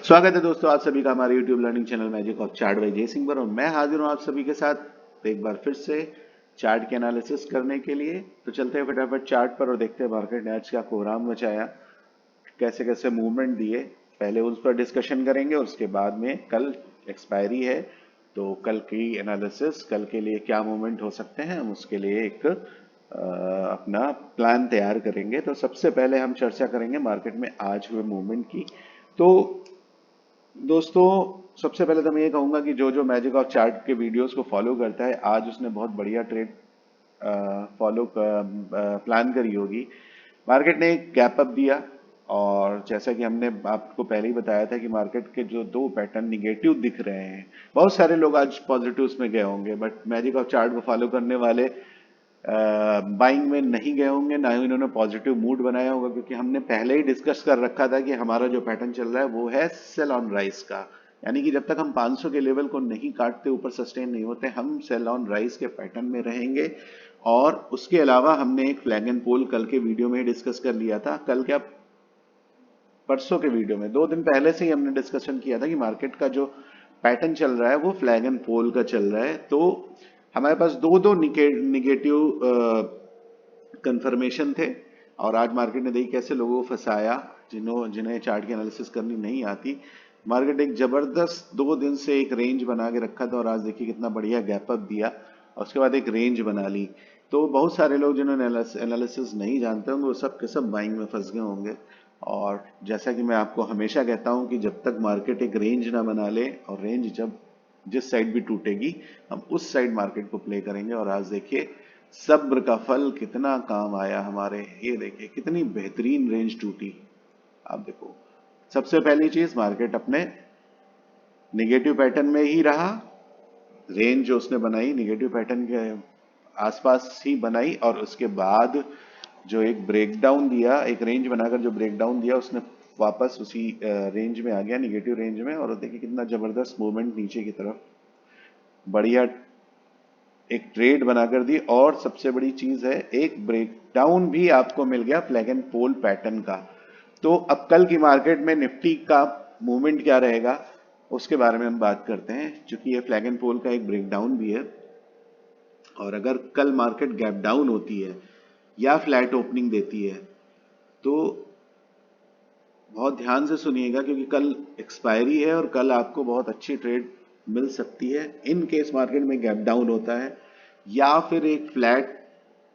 स्वागत है दोस्तों आप सभी का हमारे YouTube learning channel magic of chart by जय सिंह पर। और मैं हाजिर हूँ आप सभी के साथ एक बार फिर से चार्ट के एनालिसिस करने के लिए। तो चलते हैं फटाफट चार्ट पर और देखते हैं मार्केट ने आज क्या कोहराम मचाया, कैसे कैसे मूवमेंट दिए। पहले उस पर डिस्कशन करेंगे और उसके बाद में कल एक्सपायरी है तो कल की एनालिसिस, कल के लिए क्या मूवमेंट हो सकते हैं, हम उसके लिए एक अपना प्लान तैयार करेंगे। तो सबसे पहले हम चर्चा करेंगे मार्केट में आज हुए मूवमेंट की। तो दोस्तों सबसे पहले तो मैं ये कहूंगा कि जो जो मैजिक ऑफ चार्ट के वीडियोस को फॉलो करता है, आज उसने बहुत बढ़िया ट्रेड फॉलो प्लान करी होगी। मार्केट ने एक गैप अप दिया और जैसा कि हमने आपको पहले ही बताया था कि मार्केट के जो दो पैटर्न निगेटिव दिख रहे हैं, बहुत सारे लोग आज पॉजिटिव्स में गए होंगे, बट मैजिक ऑफ चार्ट को फॉलो करने वाले बाइंग में नहीं गए होंगे, ना ही उन्होंने पॉजिटिव मूड बनाया होगा, क्योंकि हमने पहले ही डिस्कस कर रखा था कि हमारा जो पैटर्न चल रहा है वो है सेल ऑन राइज का। यानी कि जब तक हम 500 के लेवल को नहीं काटते, ऊपर सस्टेन नहीं होते, हम सेल ऑन राइज के पैटर्न में रहेंगे। और उसके अलावा हमने एक फ्लैग एंड पोल कल के वीडियो में डिस्कस कर लिया था। कल क्या, परसों के वीडियो में 2 दिन पहले से ही हमने डिस्कशन किया था कि मार्केट का जो पैटर्न चल रहा है वो फ्लैग एंड पोल का चल रहा है। तो हमारे पास दो दो निगेटिव कंफर्मेशन थे और आज मार्केट ने देखी कैसे लोगों को फंसाया, जिन्हें चार्ट की एनालिसिस करनी नहीं आती। मार्केट एक जबरदस्त 2 दिन से एक रेंज बना के रखा था और आज देखिए कितना बढ़िया गैप अप दिया और उसके बाद एक रेंज बना ली। तो बहुत सारे लोग जिन्होंने एनालिसिस नहीं जानते होंगे वो सब के सब बाइंग में फंस गए होंगे। और जैसा कि मैं आपको हमेशा कहता हूं कि जब तक मार्केट एक रेंज ना बना ले, और रेंज जब जिस साइड भी टूटेगी हम उस साइड मार्केट को प्ले करेंगे। और आज देखिए सब्र का फल कितना काम आया हमारे। ये देखिए कितनी बेहतरीन रेंज टूटी। आप देखो, सबसे पहली चीज मार्केट अपने निगेटिव पैटर्न में ही रहा। रेंज जो उसने बनाई निगेटिव पैटर्न के आसपास ही बनाई और उसके बाद जो एक ब्रेकडाउन दिया, एक रेंज बनाकर जो ब्रेकडाउन दिया, उसने वापस उसी रेंज में आ गया, निगेटिव रेंज में। और देखिए कितना जबरदस्त मूवमेंट नीचे की तरफ, बढ़िया एक ट्रेड बनाकर दी। और सबसे बड़ी चीज है एक ब्रेकडाउन भी आपको मिल गया फ्लैग एंड पोल पैटर्न का। तो अब कल की मार्केट में निफ्टी का मूवमेंट क्या रहेगा उसके बारे में हम बात करते हैं, क्योंकि ये फ्लैग एंड पोल का एक ब्रेकडाउन भी है। और अगर कल मार्केट गैप डाउन होती है या फ्लैट ओपनिंग देती है तो बहुत ध्यान से सुनिएगा, क्योंकि कल एक्सपायरी है और कल आपको बहुत अच्छी ट्रेड मिल सकती है। इन केस मार्केट में गैप डाउन होता है या फिर एक फ्लैट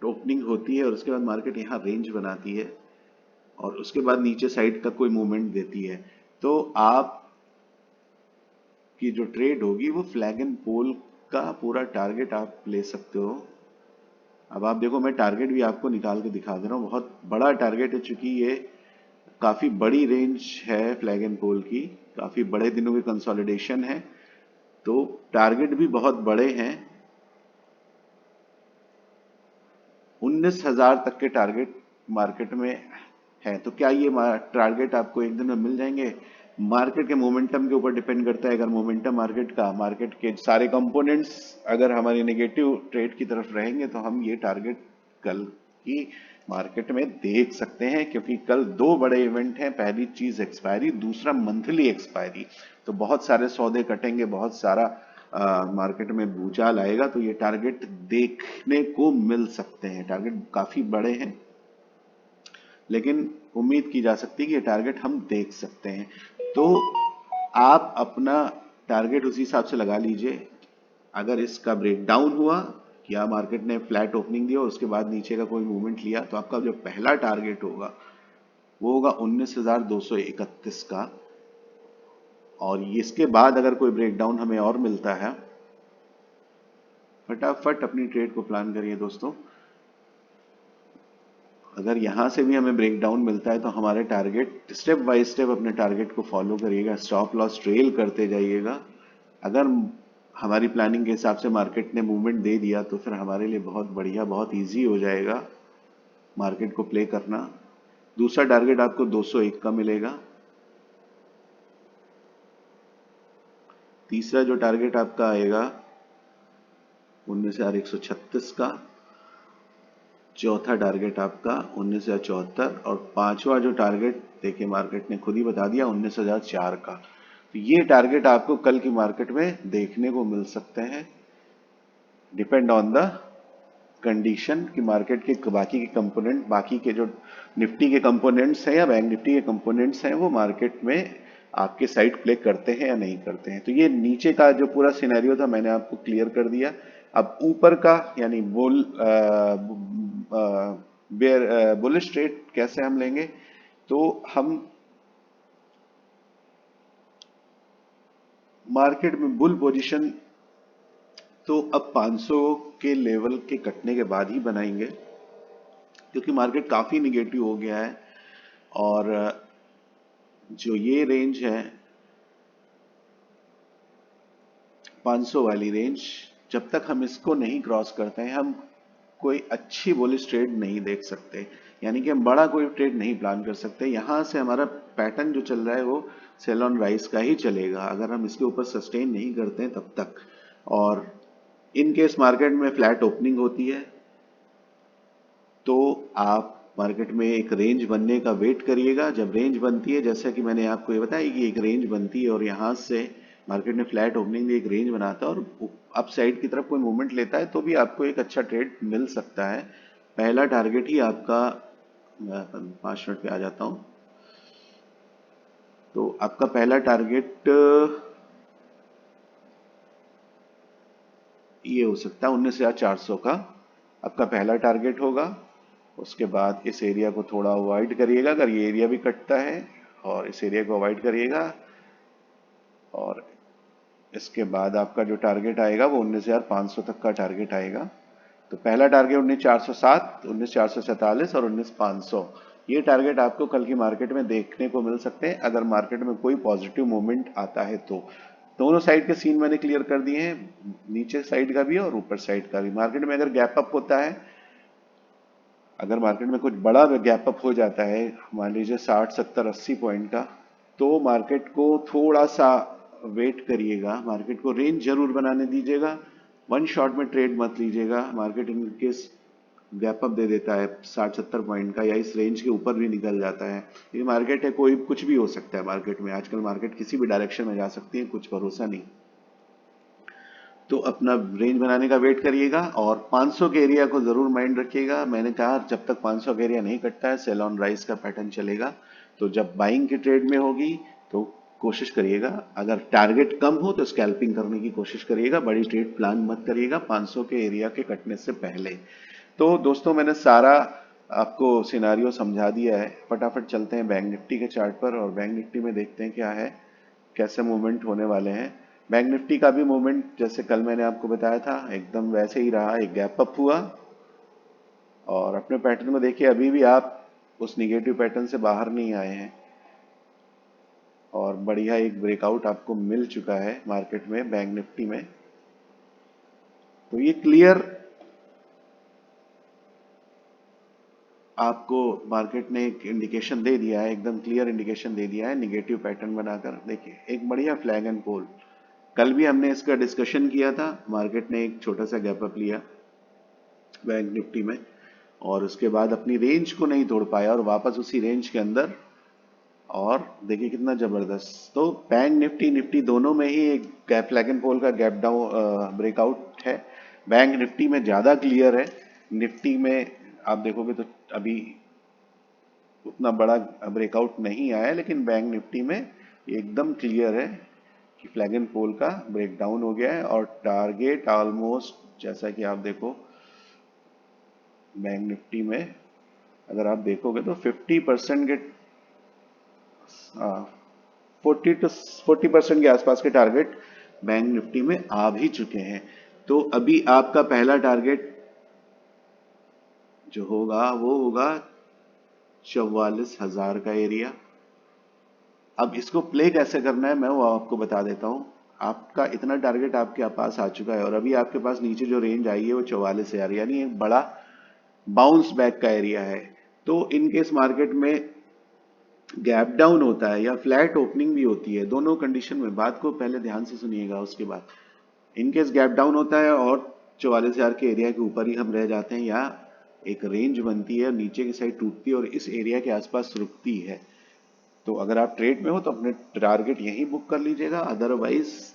ओपनिंग होती है और उसके बाद मार्केट यहाँ रेंज बनाती है और उसके बाद नीचे साइड का कोई मूवमेंट देती है, तो आप की जो ट्रेड होगी वो फ्लैग एंड पोल का पूरा टारगेट आप ले सकते हो। अब आप देखो, मैं टारगेट भी आपको निकाल के दिखा दे रहा हूँ, बहुत बड़ा टारगेट है, चूंकि ये काफी बड़ी रेंज है फ्लैग एंड पोल की, काफी बड़े दिनों की कंसोलिडेशन है, तो टारगेट भी बहुत बड़े हैं। 19,000 तक के टारगेट मार्केट में है। तो क्या ये टारगेट आपको एक दिन में मिल जाएंगे? मार्केट के मोमेंटम के ऊपर डिपेंड करता है। अगर मोमेंटम मार्केट के सारे कंपोनेंट्स अगर हमारे नेगेटिव ट्रेड की तरफ रहेंगे तो हम ये टारगेट कल की मार्केट में देख सकते हैं, क्योंकि कल दो बड़े इवेंट हैं। पहली चीज एक्सपायरी, दूसरा मंथली एक्सपायरी। तो बहुत सारे सौदे कटेंगे, बहुत सारा मार्केट में भूचाल आएगा, तो ये टारगेट देखने को मिल सकते हैं। टारगेट काफी बड़े हैं लेकिन उम्मीद की जा सकती है कि ये टारगेट हम देख सकते हैं। तो आप अपना टारगेट उसी हिसाब से लगा लीजिए। अगर इसका ब्रेकडाउन हुआ या मार्केट ने फ्लैट ओपनिंग दिया और उसके बाद नीचे का कोई मूवमेंट लिया, तो आपका जो पहला टारगेट होगा वो होगा 19,231 का। और इसके बाद अगर कोई ब्रेकडाउन हमें और मिलता है, फटाफट अपनी ट्रेड को प्लान करिए दोस्तों। अगर यहां से भी हमें ब्रेकडाउन मिलता है तो हमारे टारगेट, स्टेप बाय स्टेप अपने टारगेट को फॉलो करिएगा, स्टॉप लॉस ट्रेल करते जाइएगा। अगर हमारी प्लानिंग के हिसाब से मार्केट ने मूवमेंट दे दिया तो फिर हमारे लिए बहुत बढ़िया, बहुत इजी हो जाएगा मार्केट को प्ले करना। दूसरा टारगेट आपको 201 का मिलेगा। तीसरा जो टारगेट आपका आएगा 19,136 का। चौथा टारगेट आपका 19,074 और पांचवा जो टारगेट देखिए मार्केट ने खुद ही बता दिया 19,004 का। तो ये टारगेट आपको कल की मार्केट में देखने को मिल सकते हैं, डिपेंड ऑन द कंडीशन कि मार्केट के बाकी के कंपोनेंट, बाकी के जो निफ्टी के कंपोनेंट्स हैं या बैंक निफ्टी के कंपोनेंट्स हैं वो मार्केट में आपके साइड प्ले करते हैं या नहीं करते हैं। तो ये नीचे का जो पूरा सिनेरियो था मैंने आपको क्लियर कर दिया। अब ऊपर का यानी बुलिश ट्रेड कैसे हम लेंगे, तो हम मार्केट में बुल पोजीशन तो अब 500 के लेवल के कटने के बाद ही बनाएंगे, क्योंकि मार्केट काफी निगेटिव हो गया है। और जो ये रेंज है 500 वाली रेंज, जब तक हम इसको नहीं क्रॉस करते हैं हम कोई अच्छी बुलिश ट्रेड नहीं देख सकते, यानी कि हम बड़ा कोई ट्रेड नहीं प्लान कर सकते। यहां से हमारा पैटर्न जो चल रहा है वो सेल ऑन राइज का ही चलेगा अगर हम इसके ऊपर सस्टेन नहीं करते हैं तब तक। और इन केस मार्केट में फ्लैट ओपनिंग होती है तो आप मार्केट में एक रेंज बनने का वेट करिएगा। जब रेंज बनती है, जैसा कि मैंने आपको ये बताया कि एक रेंज बनती है और यहाँ से मार्केट ने फ्लैट ओपनिंग में एक रेंज बनाता है और अप साइड की तरफ कोई मूवमेंट लेता है तो भी आपको एक अच्छा ट्रेड मिल सकता है। पहला टारगेट ही आपका, मैं 5 मिनट पे आ जाता हूँ, तो आपका पहला टारगेट ये हो सकता है 19,400 का आपका पहला टारगेट होगा। उसके बाद इस एरिया को थोड़ा अवॉइड करिएगा, अगर ये एरिया भी कटता है और इस एरिया को अवॉइड करिएगा। और इसके बाद आपका जो टारगेट आएगा वो 19,500 तक का टारगेट आएगा। तो पहला टारगेट 19,407, 19,447 और 19,500, ये टारगेट आपको कल की मार्केट में देखने को मिल सकते हैं अगर मार्केट में कोई पॉजिटिव मूवमेंट आता है तो। दोनों साइड के सीन मैंने क्लियर कर दिए हैं, नीचे साइड का भी और ऊपर साइड का भी। मार्केट में अगर गैप अप होता है, अगर मार्केट में कुछ बड़ा गैप अप हो जाता है, मान लीजिए 60 70 80 पॉइंट का, तो मार्केट को थोड़ा सा वेट करिएगा, मार्केट को रेंज जरूर बनाने दीजिएगा, वन शॉट में ट्रेड मत लीजिएगा। Market in case gap up दे देता है 60 70 पॉइंट का या इस रेंज के ऊपर भी निकल जाता है, ये मार्केट है, कोई कुछ भी हो सकता है मार्केट में। आजकल मार्केट किसी भी डायरेक्शन में जा सकती है, कुछ भरोसा नहीं। तो अपना रेंज बनाने का वेट करिएगा और 500 के एरिया को जरूर माइंड रखिएगा। मैंने कहा जब तक 500 का एरिया नहीं कटता है सेल ऑन राइज का पैटर्न चलेगा। तो जब बाइंग की ट्रेड में होगी तो कोशिश करिएगा, अगर टारगेट कम हो तो स्कैल्पिंग करने की कोशिश करिएगा, बड़ी ट्रेड प्लान मत करिएगा 500 के एरिया के कटने से पहले। तो दोस्तों मैंने सारा आपको सिनारियो समझा दिया है। फटाफट चलते हैं बैंक निफ्टी के चार्ट पर और बैंक निफ्टी में देखते हैं क्या है, कैसे मूवमेंट होने वाले हैं। बैंक निफ्टी का भी मूवमेंट जैसे कल मैंने आपको बताया था एकदम वैसे ही रहा, एक गैप अप हुआ और अपने पैटर्न में देखिए अभी भी आप उस निगेटिव पैटर्न से बाहर नहीं आए हैं और बढ़िया एक ब्रेकआउट आपको मिल चुका है मार्केट में बैंक निफ्टी में। तो ये क्लियर आपको मार्केट ने एक इंडिकेशन दे दिया है, एकदम क्लियर इंडिकेशन दे दिया है निगेटिव पैटर्न बनाकर। देखिए एक बढ़िया फ्लैग एंड पोल, कल भी हमने इसका डिस्कशन किया था। मार्केट ने एक छोटा सा गैप अप लिया बैंक निफ्टी में और उसके बाद अपनी रेंज को नहीं तोड़ पाया और वापस उसी रेंज के अंदर, और देखिए कितना जबरदस्त। तो बैंक निफ्टी निफ्टी दोनों में ही एक गैप फ्लैग एंड पोल का गैप डाउन ब्रेकआउट है। बैंक निफ्टी में ज्यादा क्लियर है, निफ्टी में आप देखोगे तो अभी उतना बड़ा ब्रेकआउट नहीं आया, लेकिन बैंक निफ्टी में एकदम क्लियर है कि फ्लैग एंड पोल का ब्रेकडाउन हो गया है और टारगेट ऑलमोस्ट, जैसा कि आप देखो बैंक निफ्टी में अगर आप देखोगे तो 50% के 40% के आसपास के टारगेट बैंक निफ्टी में आ भी चुके हैं। तो अभी आपका पहला टारगेट जो होगा वो होगा 44,000 का एरिया। अब इसको प्ले कैसे करना है मैं वो आपको बता देता हूं। आपका इतना टारगेट आपके पास आ चुका है और अभी आपके पास नीचे जो रेंज आई है वो 44,000, यानी एक बड़ा बाउंस बैक का एरिया है। तो इन केस मार्केट में गैप डाउन होता है या फ्लैट ओपनिंग भी होती है, दोनों कंडीशन में, बात को पहले ध्यान से सुनिएगा उसके बाद, इन केस गैप डाउन होता है और 44,000 के एरिया के ऊपर ही हम रह जाते हैं या एक रेंज बनती है नीचे की साइड टूटती है और इस एरिया के आसपास रुकती है, तो अगर आप ट्रेड में हो तो अपने टारगेट यहीं बुक कर लीजिएगा, अदरवाइज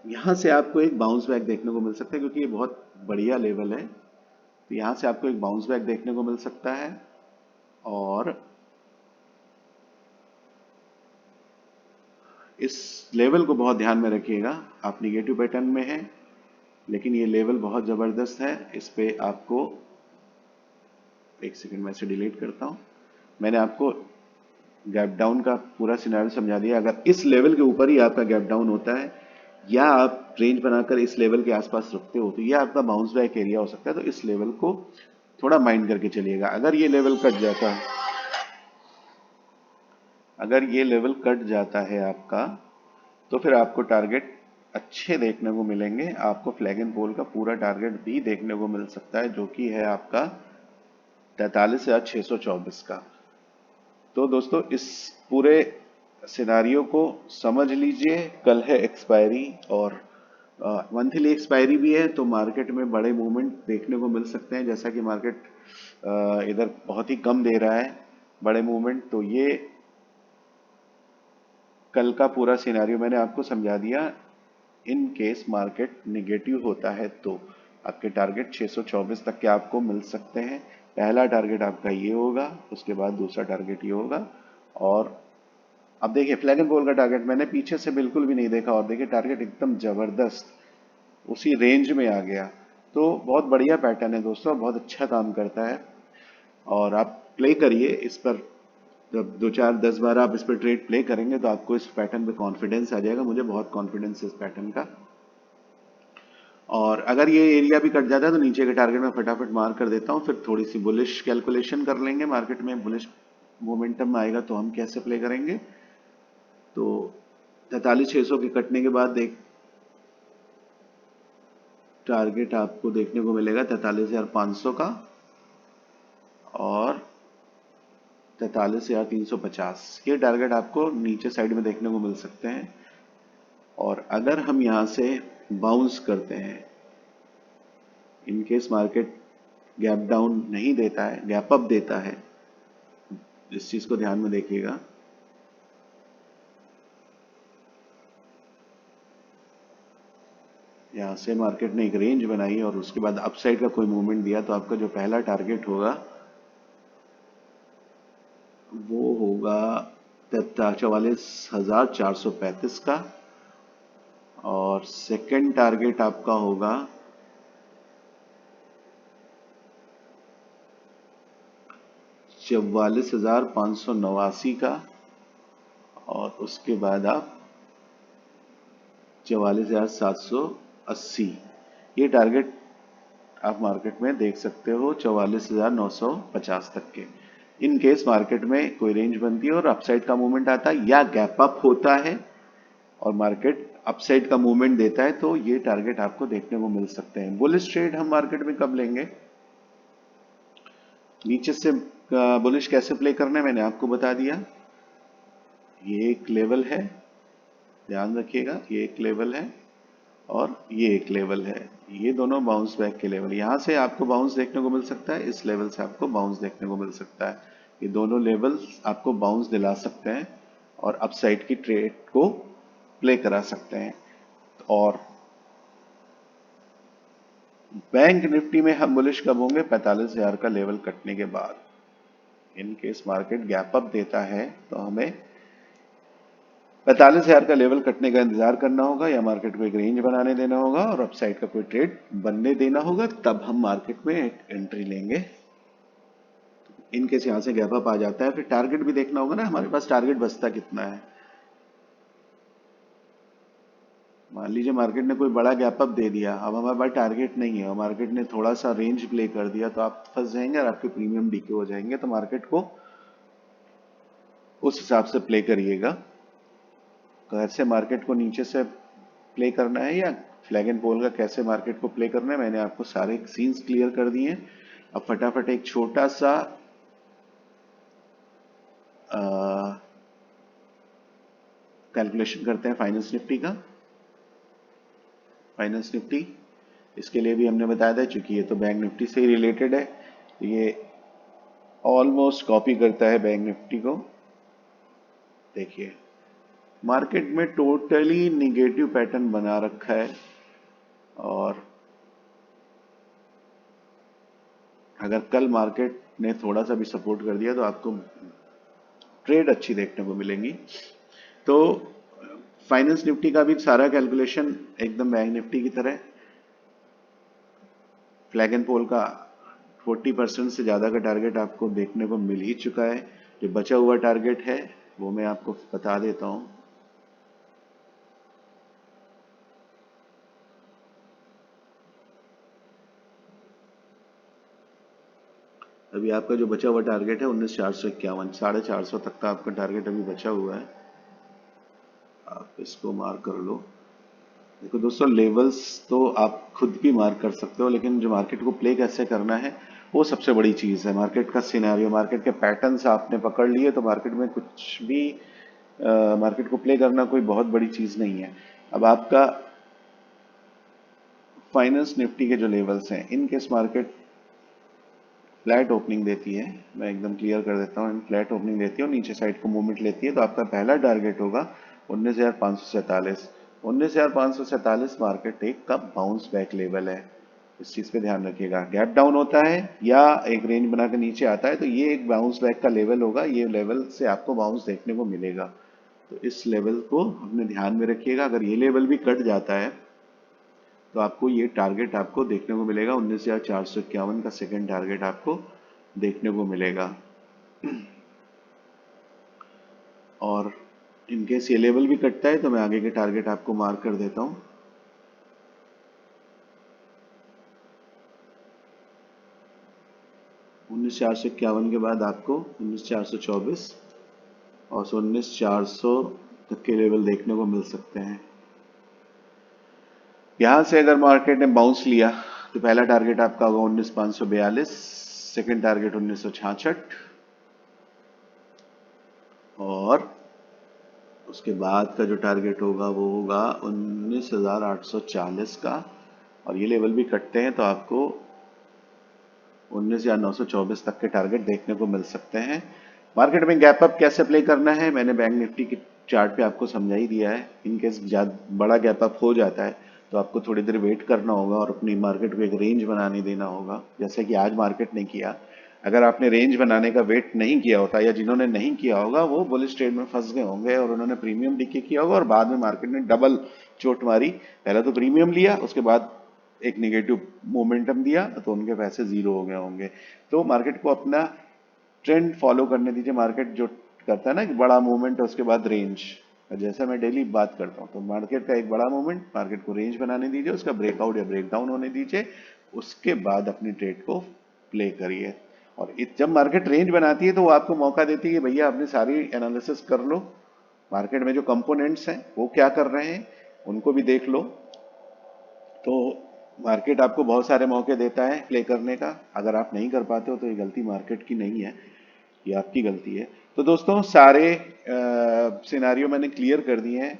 यहाँ से आपको एक बाउंस बैक देखने को मिल सकता है, क्योंकि ये बहुत बढ़िया लेवल है। तो यहाँ से आपको एक बाउंस बैक देखने को मिल सकता है। और इस लेवल को बहुत ध्यान में रखिएगा, आप निगेटिव पैटर्न में हैं, लेकिन ये लेवल बहुत ज़बरदस्त है। इस पे आपको, एक सेकंड में इसे डिलीट करता हूँ। मैंने आपको गैप डाउन का पूरा सिनेरियो समझा दिया। अगर इस लेवल के ऊपर ही आपका गैप डाउन होता है या आप रेंज बनाकर इस लेवल के आसपास रखते हो तो ये आपका बाउंस बैक एरिया हो सकता है। तो इस लेवल को थोड़ा माइंड करके चलिएगा। अगर ये लेवल कट जाता है, अगर ये लेवल कट जाता है आपका, तो फिर आपको टारगेट अच्छे देखने को मिलेंगे। आपको फ्लैग एंड पोल का पूरा टारगेट भी देखने को मिल सकता है, जो कि है आपका 43,624 का। तो दोस्तों इस पूरे सिनारियो को समझ लीजिए। कल है एक्सपायरी और मंथली एक्सपायरी भी है, तो मार्केट में बड़े मूवमेंट देखने को मिल सकते हैं। जैसा कि मार्केट इधर बहुत ही कम दे रहा है बड़े मूवमेंट, तो ये कल का पूरा सिनारियो मैंने आपको समझा दिया। इन केस मार्केट निगेटिव होता है तो आपके टारगेट 624 तक के आपको मिल सकते हैं। पहला टारगेट आपका ये होगा, उसके बाद दूसरा टारगेट ये होगा। और अब देखिए फ्लैग एंड बॉल का टारगेट मैंने पीछे से बिल्कुल भी नहीं देखा, और देखिए टारगेट एकदम जबरदस्त उसी रेंज में आ गया। तो बहुत बढ़िया पैटर्न है दोस्तों, बहुत अच्छा काम करता है। और आप प्ले करिए इस पर, जब 2 4 10 बार आप इस पर ट्रेड प्ले करेंगे तो आपको इस पैटर्न पे कॉन्फिडेंस आ जाएगा। मुझे बहुत कॉन्फिडेंस है इस पैटर्न का। और अगर ये एरिया भी कट जाता है तो नीचे के टारगेट में फटाफट मार कर देता हूँ। फिर थोड़ी सी बुलिश कैलकुलेशन कर लेंगे, मार्केट में बुलिश मोमेंटम आएगा तो हम कैसे प्ले करेंगे। तो 43,600 के कटने के बाद एक टारगेट आपको देखने को मिलेगा 43,500 का और 43,350। ये टारगेट आपको नीचे साइड में देखने को मिल सकते हैं। और अगर हम यहाँ से बाउंस करते हैं, इनकेस मार्केट गैप डाउन नहीं देता है, गैप अप देता है, इस चीज को ध्यान में देखिएगा। यहाँ से मार्केट ने एक रेंज बनाई और उसके बाद अपसाइड का कोई मूवमेंट दिया, तो आपका जो पहला टारगेट होगा वो होगा 44,435 का। और सेकंड टारगेट आपका होगा 44,589 का। और उसके बाद आप 44,780, ये टारगेट आप मार्केट में देख सकते हो 44,950 तक के। इन केस मार्केट में कोई रेंज बनती है और अपसाइड का मूवमेंट आता है या गैप अप होता है और मार्केट अपसाइड का मूवमेंट देता है, तो ये टारगेट आपको देखने को मिल सकते हैं। बुलिश ट्रेड हम मार्केट में कब लेंगे, नीचे से बुलिश कैसे प्ले करना है मैंने आपको बता दिया। ये एक लेवल है, ध्यान रखिएगा, ये एक लेवल है और ये एक लेवल है। ये दोनों बाउंस बैक के लेवल, यहाँ से आपको बाउंस देखने को मिल सकता है, इस लेवल से आपको बाउंस देखने को मिल सकता है। ये दोनों लेवल्स आपको बाउंस दिला सकते हैं और अपसाइड की ट्रेड को प्ले करा सकते हैं। और बैंक निफ्टी में हम बुलिश कब होंगे, 45,000 का लेवल कटने के बाद। In case market gap up देता है तो हमें 45,000 का लेवल कटने का इंतजार करना होगा, या मार्केट को एक रेंज बनाने देना होगा और अपसाइड का कोई ट्रेड बनने देना होगा, तब हम मार्केट में एक एंट्री लेंगे। इनकेस यहां से गैप अप आ जाता है, फिर टारगेट भी देखना होगा ना, हमारे पास टारगेट बचता कितना है। मान लीजिए मार्केट ने कोई बड़ा गैप अप दे दिया, अब हमारे पास टारगेट नहीं है और मार्केट ने थोड़ा सा रेंज प्ले कर दिया, तो आप फंस जाएंगे और आपके प्रीमियम डीके हो जाएंगे। तो मार्केट को उस हिसाब से प्ले करिएगा, कैसे मार्केट को नीचे से प्ले करना है या फ्लैग एंड पोल का कैसे मार्केट को प्ले करना है, मैंने आपको सारे सीन्स क्लियर कर दिए हैं। अब फटाफट एक छोटा सा कैलकुलेशन करते हैं फाइनेंस निफ्टी का। फाइनेंस निफ्टी, इसके लिए भी हमने बताया था, चूंकि ये तो बैंक निफ्टी से ही रिलेटेड है, ये ऑलमोस्ट कॉपी करता है बैंक निफ्टी को। देखिए मार्केट में टोटली निगेटिव पैटर्न बना रखा है, और अगर कल मार्केट ने थोड़ा सा भी सपोर्ट कर दिया तो आपको ट्रेड अच्छी देखने को मिलेंगी। तो फाइनेंस निफ्टी का भी सारा कैलकुलेशन एकदम बैंक निफ्टी की तरह, फ्लैग एंड पोल का 40% से ज़्यादा का टारगेट आपको देखने को मिल ही चुका है। जो बचा हुआ टारगेट है वो मैं आपको बता देता हूँ। अभी आपका जो बचा हुआ टारगेट है 19,451, 450 तक का आपका टारगेट अभी बचा हुआ है। आप इसको मार्क कर लो। देखो दोस्तों, लेवल्स तो आप खुद भी मार्क कर सकते हो, लेकिन जो मार्केट को प्ले कैसे करना है वो सबसे बड़ी चीज़ है। मार्केट का सिनेरियो, मार्केट के पैटर्न्स आपने पकड़ लिए तो मार्केट में कुछ भी मार्केट को प्ले करना कोई बहुत बड़ी चीज़ नहीं है। अब आपका फाइनेंस निफ्टी के जो लेवल्स हैं, in case market flat opening देती है, मैं एकदम क्लियर कर देता हूँ, फ्लैट ओपनिंग देती है और नीचे साइड को मूवमेंट लेती है, तो आपका पहला टारगेट होगा 19,547। 19,547 मार्केट एक का बाउंस बैक लेवल है, इस चीज़ पे ध्यान रखिएगा। गैप डाउन होता है या एक रेंज बना के नीचे आता है तो ये एक बाउंस बैक का लेवल होगा, ये लेवल से आपको बाउंस देखने को मिलेगा। तो इस लेवल को अपने ध्यान में रखिएगा। अगर ये लेवल भी कट जाता है तो आपको ये टारगेट आपको देखने को मिलेगा, 19,451 का सेकंड टारगेट आपको देखने को मिलेगा। और इनकेस ये लेवल भी कटता है तो मैं आगे के टारगेट आपको मार्क कर देता हूँ। उन्नीस चार सौ इक्यावन के बाद आपको 19,424 और 19,400 तक के लेवल देखने को मिल सकते हैं। यहां से अगर मार्केट ने बाउंस लिया तो पहला टारगेट आपका होगा 19,542, सेकंड टारगेट 1966, और उसके बाद का जो टारगेट होगा वो होगा 19,840 का। और ये लेवल भी कटते हैं तो आपको 19,924 तक के टारगेट देखने को मिल सकते हैं। मार्केट में गैप अप कैसे प्ले करना है मैंने बैंक निफ्टी की चार्ट पे आपको समझा ही दिया है। इनकेस बड़ा गैप अप हो जाता है तो आपको थोड़ी देर वेट करना होगा और अपनी मार्केट को एक रेंज बनाने देना होगा, जैसे कि आज मार्केट ने किया। अगर आपने रेंज बनाने का वेट नहीं किया होता या जिन्होंने नहीं किया होगा वो बुलिश ट्रेड में फंस गए होंगे और उन्होंने प्रीमियम डीके किया होगा और बाद में मार्केट ने डबल चोट मारी। पहले तो प्रीमियम लिया, उसके बाद एक निगेटिव मोमेंटम दिया तो उनके पैसे जीरो हो गए होंगे। तो मार्केट को अपना ट्रेंड फॉलो करने दीजिए। मार्केट जो करता है ना कि बड़ा मूवमेंट है उसके बाद रेंज, जैसा मैं डेली बात करता हूँ, तो मार्केट का एक बड़ा मूवमेंट, मार्केट को रेंज बनाने दीजिए, उसका ब्रेकआउट या ब्रेकडाउन होने दीजिए, उसके बाद अपनी ट्रेड को प्ले करिए। और जब मार्केट रेंज बनाती है तो वो आपको मौका देती है कि भैया अपनी सारी एनालिसिस कर लो, मार्केट में जो कंपोनेंट्स हैं वो क्या कर रहे हैं उनको भी देख लो। तो मार्केट आपको बहुत सारे मौके देता है प्ले करने का। अगर आप नहीं कर पाते हो तो ये गलती मार्केट की नहीं है, ये आपकी गलती है। तो दोस्तों सारे सिनारियो मैंने क्लियर कर दिए हैं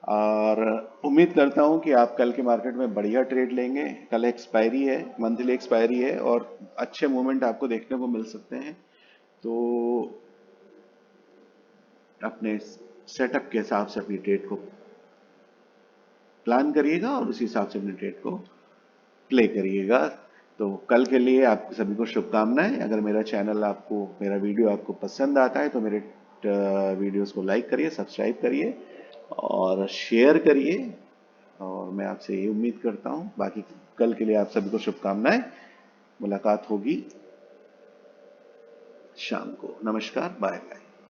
और उम्मीद करता हूं कि आप कल के मार्केट में बढ़िया ट्रेड लेंगे। कल एक्सपायरी है, मंथली एक्सपायरी है और अच्छे मूवमेंट आपको देखने को मिल सकते हैं। तो अपने सेटअप के हिसाब से अपनी ट्रेड को प्लान करिएगा और उसी हिसाब से अपने ट्रेड को प्ले करिएगा। तो कल के लिए आप सभी को शुभकामनाएं। अगर मेरा चैनल आपको, मेरा वीडियो आपको पसंद आता है तो मेरे वीडियोस को लाइक करिए, सब्सक्राइब करिए और शेयर करिए। और मैं आपसे ये उम्मीद करता हूँ, बाकी कल के लिए आप सभी को शुभकामनाएं। मुलाकात होगी शाम को। नमस्कार, बाय बाय।